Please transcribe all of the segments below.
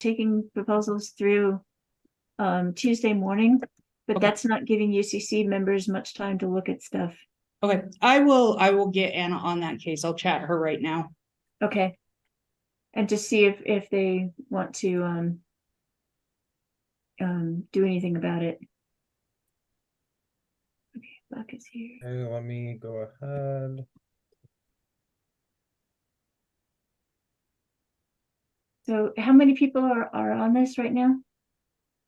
taking proposals through Tuesday morning, but Okay. that's not giving UCC members much time to look at stuff. Okay, I will get Anna on that case. I'll chat her right now. Okay. And to see if they want to do anything about it. Okay, Buck is here. Okay, let me go ahead. So how many people are on this right now?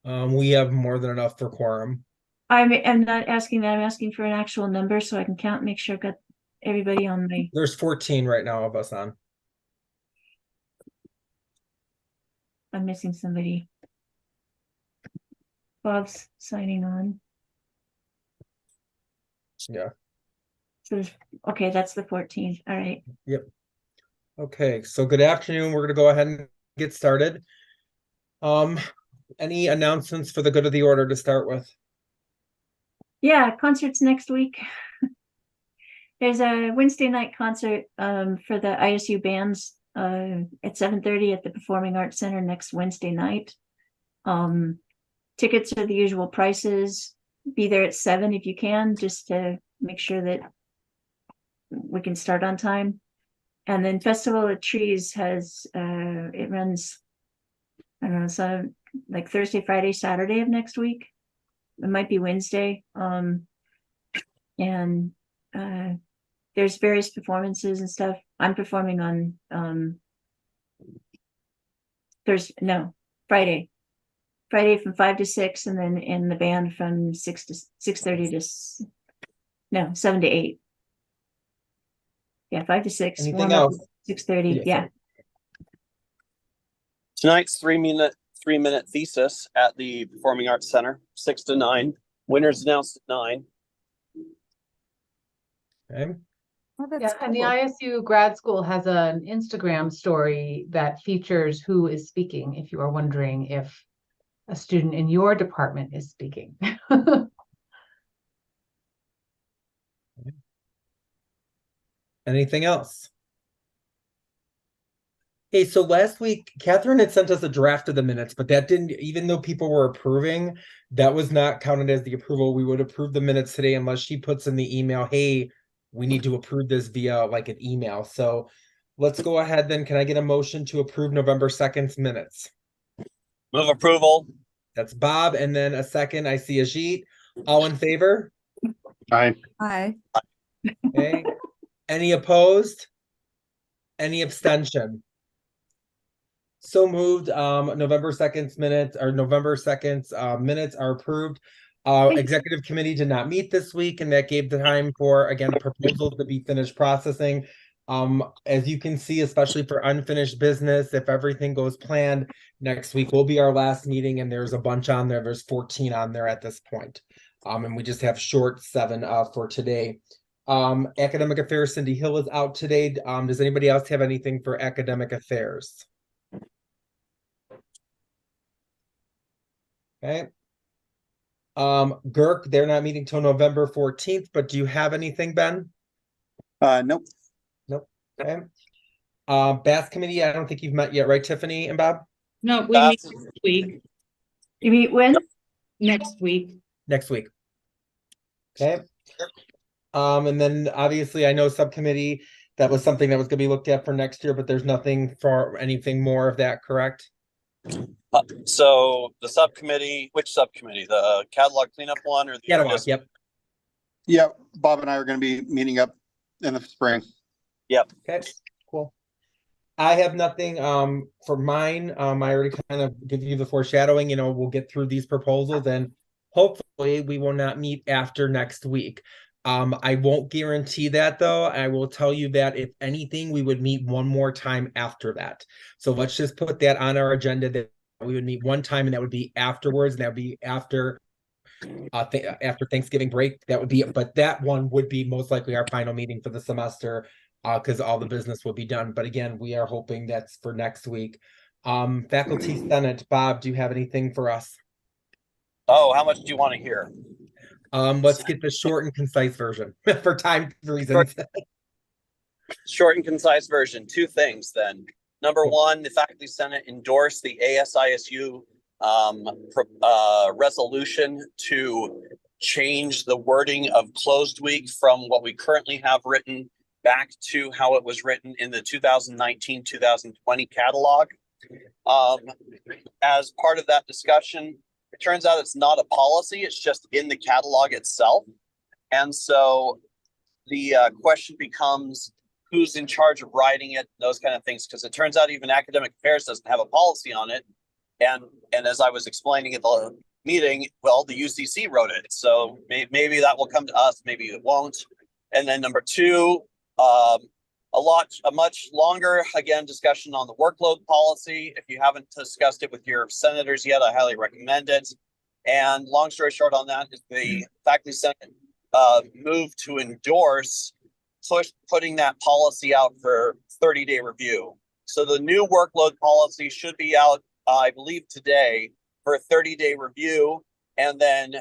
We have more than enough for quorum. I'm not asking that, I'm asking for an actual number so I can count, make sure I've got everybody on my. There's 14 right now of us on. I'm missing somebody. Bob's signing on. Yeah. So there's, okay, that's the 14th. All right. Yep. Okay, so good afternoon. We're gonna go ahead and get started. Any announcements for the good of the order to start with? Yeah, concerts next week. There's a Wednesday night concert for the ISU bands at 7:30 at the Performing Arts Center next Wednesday night. Tickets are the usual prices. Be there at 7 if you can, just to make sure that we can start on time. And then Festival of Trees has it runs, I don't know, so like Thursday, Friday, Saturday of next week. It might be Wednesday. And there's various performances and stuff. I'm performing on Friday from 5 to 6, and then in the band from 6 to 6:30 to 7 to 8. Yeah, 5 to 6. Anything else? 6:30. Yeah. Tonight's three-minute thesis at the Performing Arts Center, 6 to 9. Winners announced at 9. Okay. Yeah, and the ISU grad school has an Instagram story that features who is speaking, if you are wondering if a student in your department is speaking. Anything else? Hey, so last week, Catherine had sent us a draft of the minutes, but that didn't, even though people were approving, that was not counted as the approval. We would approve the minutes today unless she puts in the email, hey, we need to approve this via like an email. So let's go ahead then. Can I get a motion to approve November 2nd's minutes? Move approval. That's Bob, and then a second, I see Ajit. All in favor? Aye. Hi. Okay. Any opposed? Any abstention? So moved. November 2nd's minutes or November 2nd's minutes are approved. Executive committee did not meet this week, and that gave the time for, again, proposals to be finished processing. As you can see, especially for unfinished business, if everything goes planned, next week will be our last meeting, and there's a bunch on there. There's 14 on there at this point. And we just have short 7 for today. Academic affairs, Cindy Hill is out today. Does anybody else have anything for academic affairs? Okay. GERC, they're not meeting till November 14th, but do you have anything, Ben? Nope. Nope. Okay. BAS committee, I don't think you've met yet, right, Tiffany and Bob? No, we meet next week. You meet when? Next week. Next week. Okay. And then obviously I know subcommittee, that was something that was going to be looked at for next year, but there's nothing for anything more of that, correct? So the subcommittee, which subcommittee? The catalog cleanup one or the Catalog, yep. Yeah, Bob and I are going to be meeting up in the spring. Yep. Okay, cool. I have nothing for mine. I already kind of give you the foreshadowing, we'll get through these proposals and hopefully we will not meet after next week. I won't guarantee that though. I will tell you that if anything, we would meet one more time after that. So let's just put that on our agenda that we would meet one time, and that would be afterwards, and that would be after after Thanksgiving break. That would be, but that one would be most likely our final meeting for the semester, because all the business will be done. But again, we are hoping that's for next week. Faculty Senate, Bob, do you have anything for us? Oh, how much do you want to hear? Let's get the short and concise version for time reasons. Short and concise version. 2 things then. Number one, the faculty senate endorsed the ASISU resolution to change the wording of closed week from what we currently have written back to how it was written in the 2019-2020 catalog. As part of that discussion, it turns out it's not a policy, it's just in the catalog itself. And so the question becomes, who's in charge of writing it, those kind of things, because it turns out even academic affairs doesn't have a policy on it. And as I was explaining at the meeting, well, the UCC wrote it. So maybe that will come to us, maybe it won't. And then number two, a much longer, again, discussion on the workload policy. If you haven't discussed it with your senators yet, I highly recommend it. And long story short on that is the faculty senate moved to endorse putting that policy out for 30-day review. So the new workload policy should be out, I believe, today for a 30-day review. And then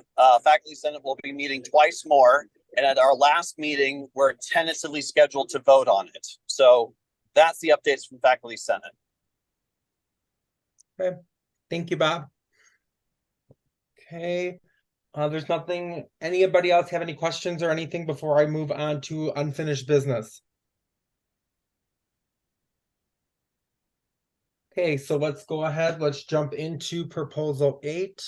faculty senate will be meeting twice more. And at our last meeting, we're tentatively scheduled to vote on it. So that's the updates from faculty senate. Okay, thank you, Bob. Okay, there's nothing, anybody else have any questions or anything before I move on to unfinished business? Okay, so let's go ahead, let's jump into proposal 8.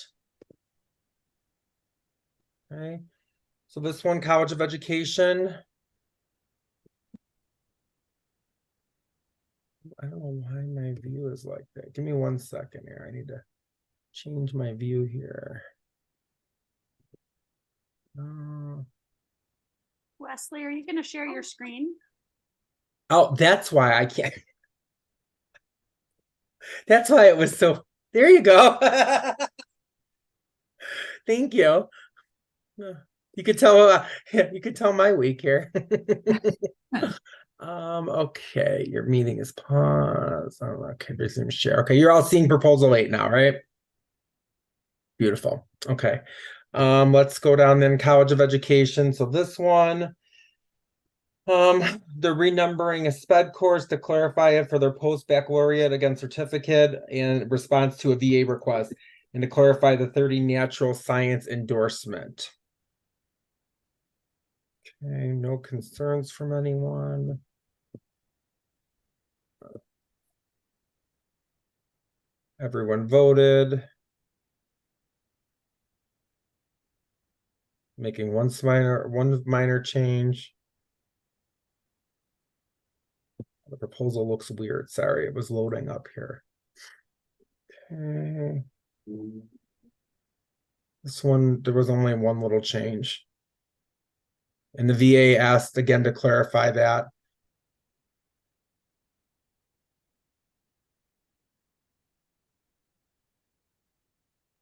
Okay, so this one, College of Education. I don't know why my view is like that. Give me 1 second here. I need to change my view here. Wesley, are you going to share your screen? Oh, that's why I can't. That's why it was so. There you go. Thank you. You could tell. You could tell my week here. Okay, your meeting is paused. Oh, okay, resume share. Okay, you're all seeing proposal 8 now, right? Beautiful. Okay. Let's go down then, College of Education. So this one, they're renumbering a SPED course to clarify it for their post-baccalaureate again certificate in response to a VA request, and to clarify the 30 natural science endorsement. Okay, no concerns from anyone. Everyone voted. Making one minor change. The proposal looks weird. Sorry, it was loading up here. Okay. This one, there was only one little change. And the VA asked again to clarify that.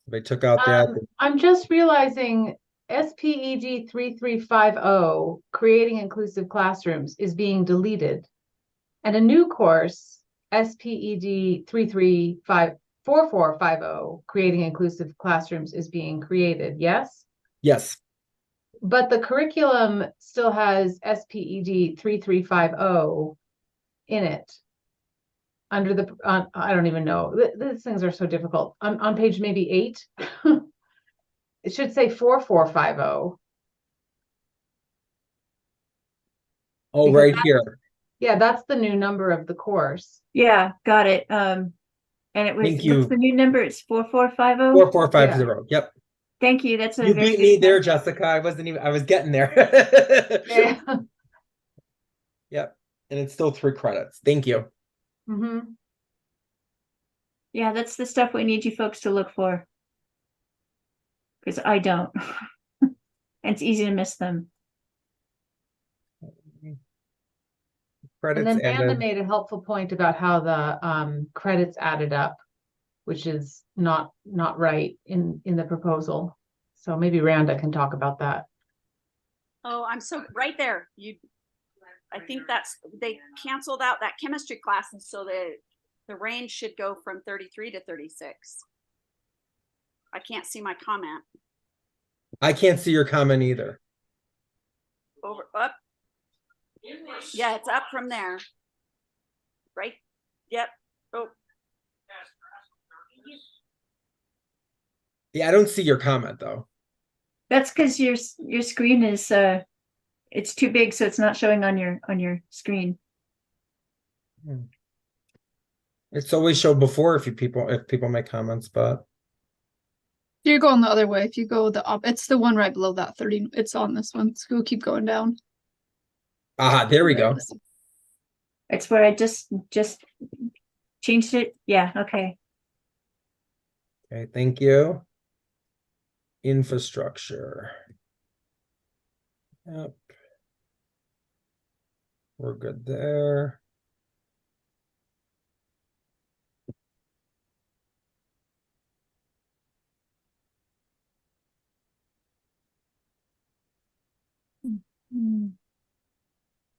They took out that. I'm just realizing SPED 3350, Creating Inclusive Classrooms, is being deleted. And a new course, SPED 4450, Creating Inclusive Classrooms, is being created, yes? Yes. But the curriculum still has SPED 3350 in it. Under the, I don't even know. These things are so difficult. On page maybe 8, it should say 4450. Oh, right here. Yeah, that's the new number of the course. Yeah, got it. And it was, Thank you. what's the new number? It's 4450. 4450. Yep. Thank you. That's a You very beat good me there, catch. Jessica. I was getting there. Yeah. Yep. And it's still 3 credits. Thank you. Mm-hmm. Yeah, that's the stuff we need you folks to look for. Because I don't. And it's easy to miss them. Credits And then Amanda added. made a helpful point about how the credits added up, which is not right in the proposal. So maybe Randa can talk about that. Oh, I'm so right there. I think they canceled out that chemistry class, and so the range should go from 33 to 36. I can't see my comment. I can't see your comment either. Over up. Yeah, it's up from there. Right. Yep. Oh, Yeah, I don't see your comment though. That's because your screen is it's too big, so it's not showing on your screen. It's always showed before if people make comments, but You're going the other way. If you go the up, it's the one right below that 30. It's on this one. So we'll keep going down. there we go. It's where I just changed it. Yeah, okay. Okay, thank you. Infrastructure. Yep. We're good there.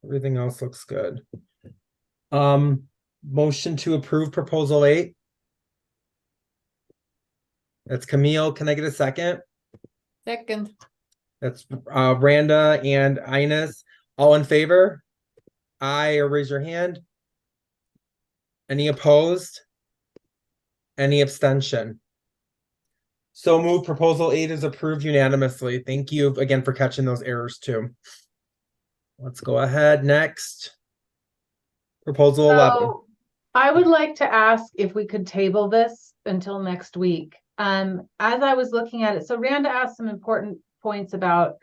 Everything else looks good. Motion to approve proposal 8. That's Camille. Can I get a second? Second. That's Randa and Ines. All in favor? Aye, or raise your hand. Any opposed? Any abstention? So moved. Proposal 8 is approved unanimously. Thank you again for catching those errors too. Let's go ahead. Next. Proposal 11. So I would like to ask if we could table this until next week. As I was looking at it, so Randa asked some important points about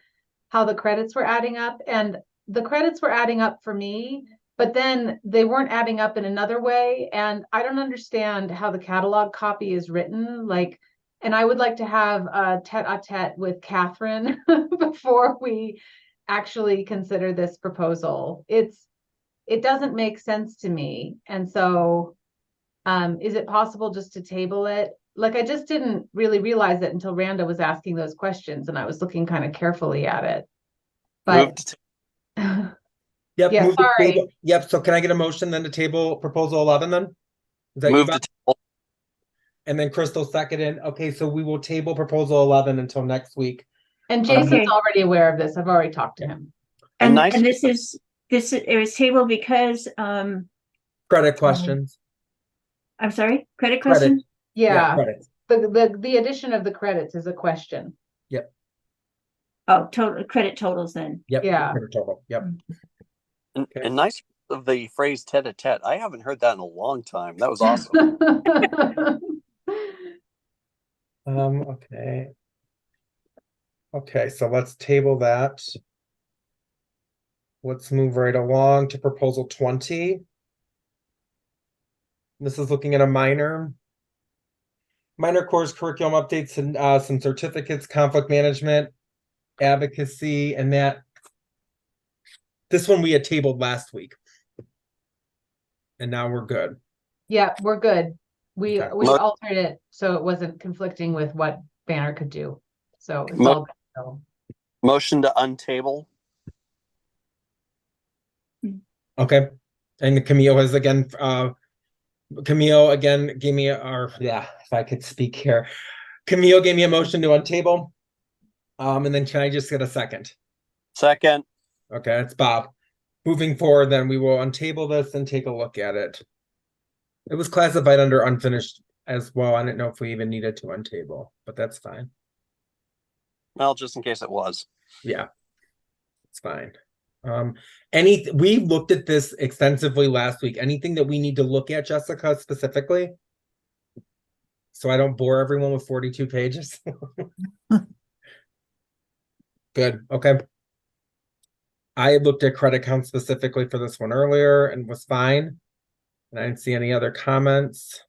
how the credits were adding up, and the credits were adding up for me, but then they weren't adding up in another way. And I don't understand how the catalog copy is written. And I would like to have a tete-a-tete with Catherine before we actually consider this proposal. It doesn't make sense to me. And so, is it possible just to table it? I just didn't really realize it until Randa was asking those questions and I was looking kind of carefully at it. Move But to Yep. yeah, move to sorry. table. Yep. So can I get a motion then to table proposal 11 then? Is that you, move Bob? to table. And then Crystal seconded. Okay, so we will table proposal 11 until next week. And Jason's Okay. already aware of this. I've already talked to him. And And nice- it was tabled because Credit questions. I'm sorry, credit Credit. question? Yeah, Credit. the addition of the credits is a question. Oh, total credit totals then. Yep. Yeah. Credit total. Yep. And, Okay. and nice of the phrase tete-a-tete. I haven't heard that in a long time. That was awesome. Okay. Okay, so let's table that. Let's move right along to proposal 20. This is looking at a minor course curriculum updates and some certificates, conflict management, advocacy, and that. This one we had tabled last week. And now we're good. Yeah, we're good. We Okay. altered it so it wasn't conflicting with what Banner could do. So it's all good. So, Motion to untable. Okay. And Camille has again Camille again gave me if I could speak here. Camille gave me a motion to untable. And then can I just get a second? Second. Okay, it's Bob. Moving forward, then we will untable this and take a look at it. It was classified under unfinished as well. I didn't know if we even needed to untable, but that's fine. Well, just in case it was. Yeah, it's fine. We looked at this extensively last week. Anything that we need to look at, Jessica, specifically? So I don't bore everyone with 42 pages. Good. Okay. I looked at credit count specifically for this one earlier and was fine. And I didn't see any other comments.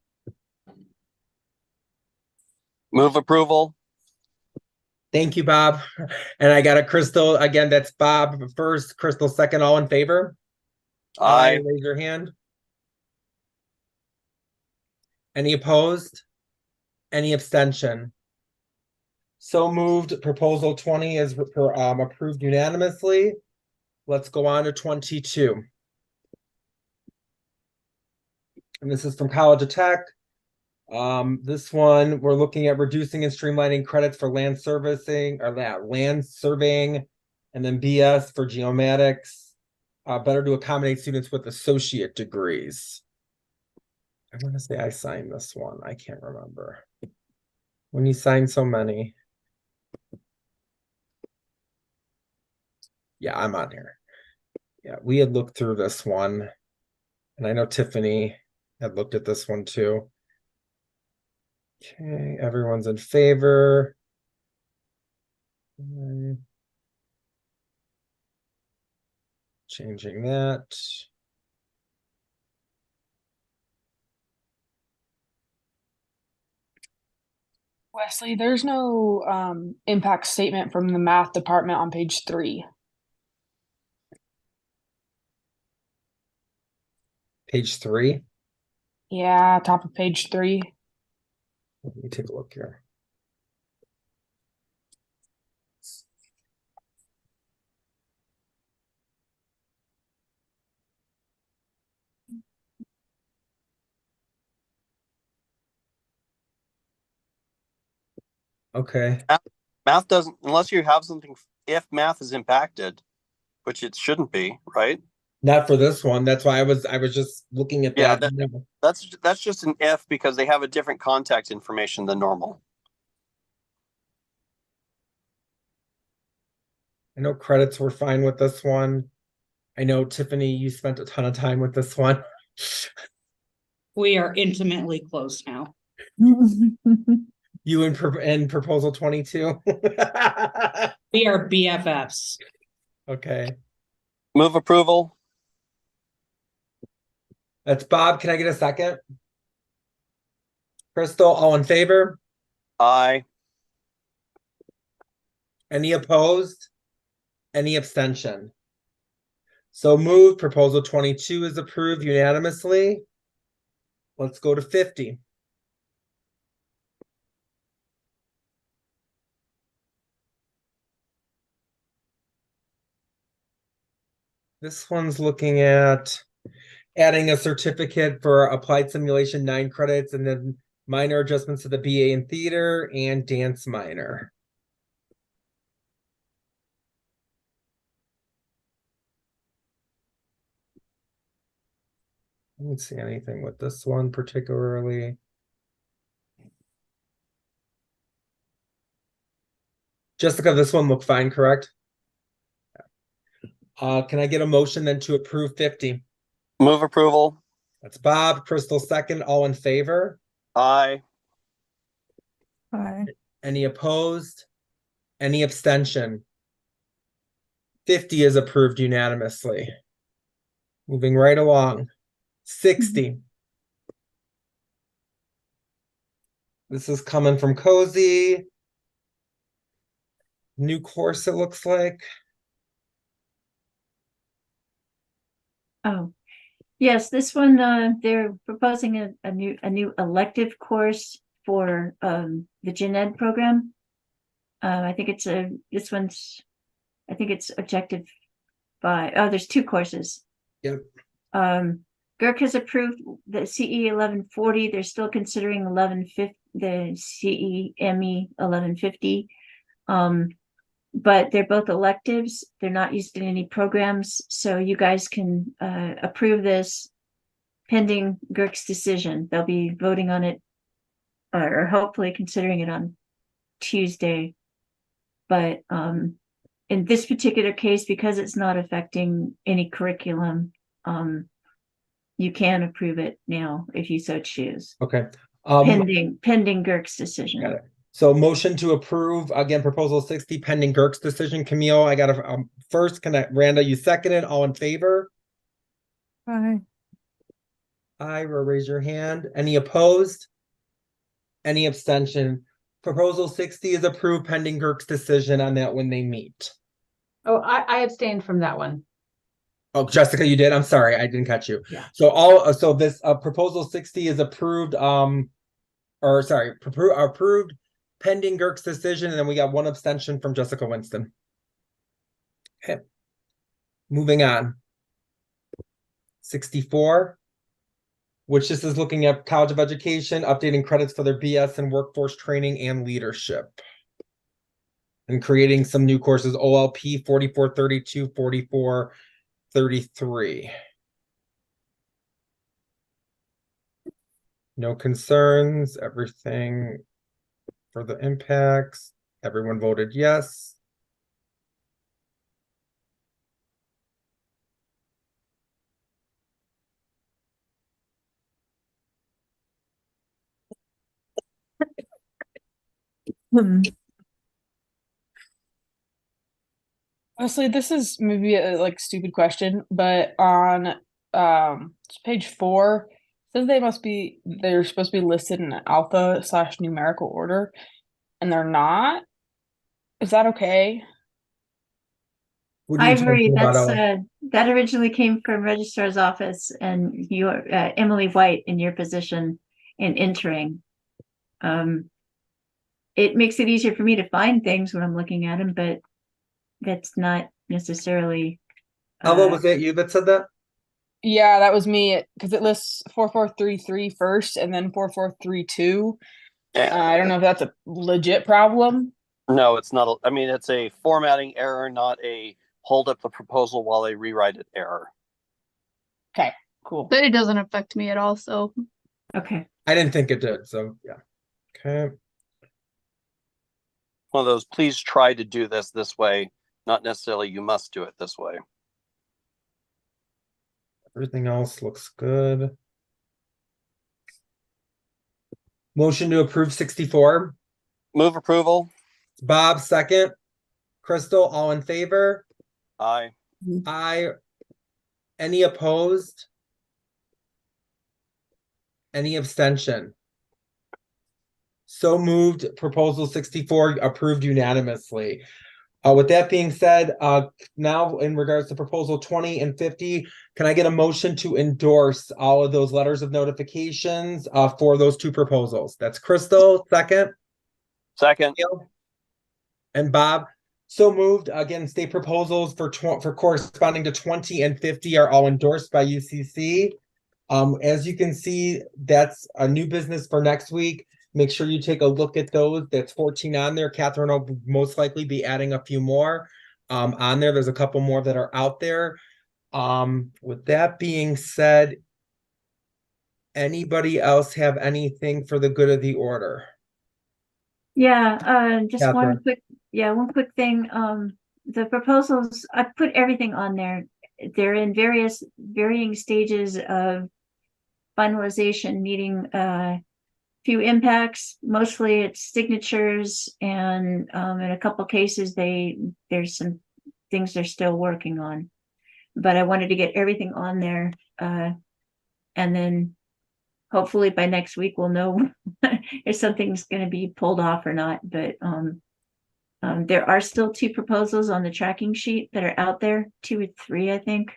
Move approval. Thank you, Bob. And I got a Crystal. Again, that's Bob first, Crystal second. All in favor? Aye. Raise your hand. Any opposed? Any abstention? So moved. Proposal 20 is approved unanimously. Let's go on to 22. And this is from College of Tech. This one, we're looking at reducing and streamlining credits for land servicing or land surveying, and then BS for geomatics. Better to accommodate students with associate degrees. I want to say I signed this one. I can't remember. When you sign so many. Yeah, I'm on here. Yeah, we had looked through this one. And I know Tiffany had looked at this one too. Okay, everyone's in favor. Changing that. Wesley, there's no impact statement from the math department on page 3. Page 3. Yeah, top of page 3. Let me take a look here. Okay. Math doesn't, unless you have something, if math is impacted, which it shouldn't be, right? Not for this one. That's why I was just looking at Yeah, that. that's just an if because they have a different contact information than normal. I know credits were fine with this one. I know Tiffany, you spent a ton of time with this one. We are intimately close now. You in proposal 22. We are BFFs. Okay. Move approval. That's Bob. Can I get a second? Crystal, all in favor? Aye. Any opposed? Any abstention? So moved. Proposal 22 is approved unanimously. Let's go to 50. This one's looking at adding a certificate for applied simulation 9 credits and then minor adjustments to the BA in theater and dance minor. I don't see anything with this one particularly. Jessica, this one looked fine, correct? Can I get a motion then to approve 50? Move approval. That's Bob. Crystal second. All in favor? Aye. Aye. Any opposed? Any abstention? 50 is approved unanimously. Moving right along. 60. This is coming from Cozy. New course, it looks like. Oh, yes, this one, they're proposing a new elective course for the gen ed program. I think it's objective 5. Oh, there's 2 courses. Yep. GERC has approved the CE 1140. They're still considering 1150, the CEME 1150. But they're both electives. They're not used in any programs. So you guys can approve this pending GERC's decision. They'll be voting on it or hopefully considering it on Tuesday. But in this particular case, because it's not affecting any curriculum, you can approve it now if you so choose. Okay. Pending GERC's decision. Got it. So motion to approve, again, proposal 60 pending GERC's decision. Camille, I got a first, Randa, you seconded, all in favor? Aye. Aye, raise your hand. Any opposed? Any abstention? Proposal 60 is approved pending GERC's decision on that when they meet. Oh, I abstained from that one. Oh, Jessica, you did? I'm sorry, I didn't catch you. Yeah. So this proposal 60 is approved, approved pending GERC's decision, and then we got 1 abstention from Jessica Winston. Okay. Moving on. 64, which this is looking at College of Education, updating credits for their BS in workforce training and leadership. And creating some new courses, OLP 4432, 4433. No concerns, everything for the impacts. Everyone voted yes. Hmm. Honestly, this is maybe a like stupid question, but on page 4, it says they're supposed to be listed in alpha/numerical order, and they're not. Is that okay? What are you Ivory, talking about, that's, Ellen? that originally came from registrar's office and your, Emily White in your position in entering. It makes it easier for me to find things when I'm looking at them, but that's not necessarily. Ella, was that you that said that? Yeah, that was me because it lists 4433 first and then 4432. I don't know if that's a legit problem. No, it's not. I mean, it's a formatting error, not a hold up the proposal while they rewrite it error. Okay, cool. But it doesn't affect me at all, so Okay. I didn't think it did, so yeah. Okay. One of those, please try to do this way, not necessarily you must do it this way. Everything else looks good. Motion to approve 64. Move approval. Bob, second. Crystal, all in favor? Aye. Aye. Any opposed? Any abstention? So moved. Proposal 64 approved unanimously. With that being said, now in regards to proposal 20 and 50, can I get a motion to endorse all of those letters of notifications for those two proposals? That's Crystal, second. Second. And Bob. So moved. Again, state proposals for corresponding to 20 and 50 are all endorsed by UCC. As you can see, that's a new business for next week. Make sure you take a look at those. That's 14 on there. Catherine will most likely be adding a few more on there. There's a couple more that are out there. With that being said, anybody else have anything for the good of the order? Yeah, just Catherine. one quick thing. The proposals, I put everything on there. They're in varying stages of finalization, needing few impacts. Mostly it's signatures, and in a couple cases there's some things they're still working on. But I wanted to get everything on there, and then hopefully by next week we'll know if something's going to be pulled off or not. But there are still 2 proposals on the tracking sheet that are out there, 2 or 3, I think.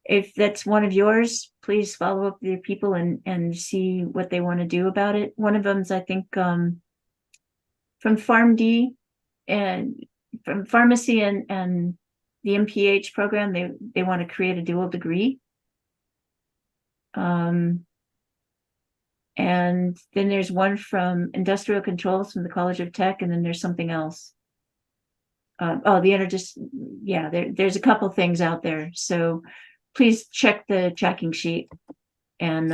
If that's one of yours, please follow up with your people and see what they want to do about it. One of them's, I think, from PharmD and from pharmacy and the MPH program. They want to create a dual degree. And then there's one from industrial controls from the College of Tech, and then there's something else. There's a couple things out there. So please check the tracking sheet and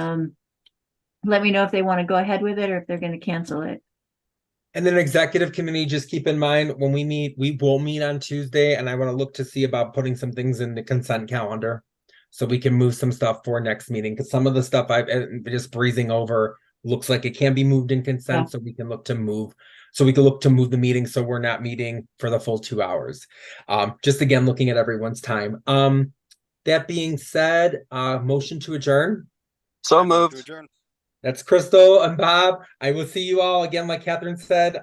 let me know if they want to go ahead with it or if they're going to cancel it. And then executive committee, just keep in mind when we meet, we will meet on Tuesday, and I want to look to see about putting some things in the consent calendar so we can move some stuff for next meeting, because some of the stuff I've just breezing over looks like it can be moved in consent. Yeah. So we can look to move the meeting so we're not meeting for the full 2 hours. Just again, looking at everyone's time. That being said, motion to adjourn. So moved. That's Crystal and Bob. I will see you all again, like Catherine said.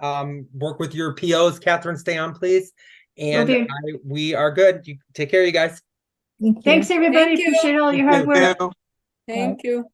Work with your POs. Catherine, stay on, please. And we are good. You take care, you guys. Thanks, everybody. Thank you. Appreciate all your hard work. Thank you.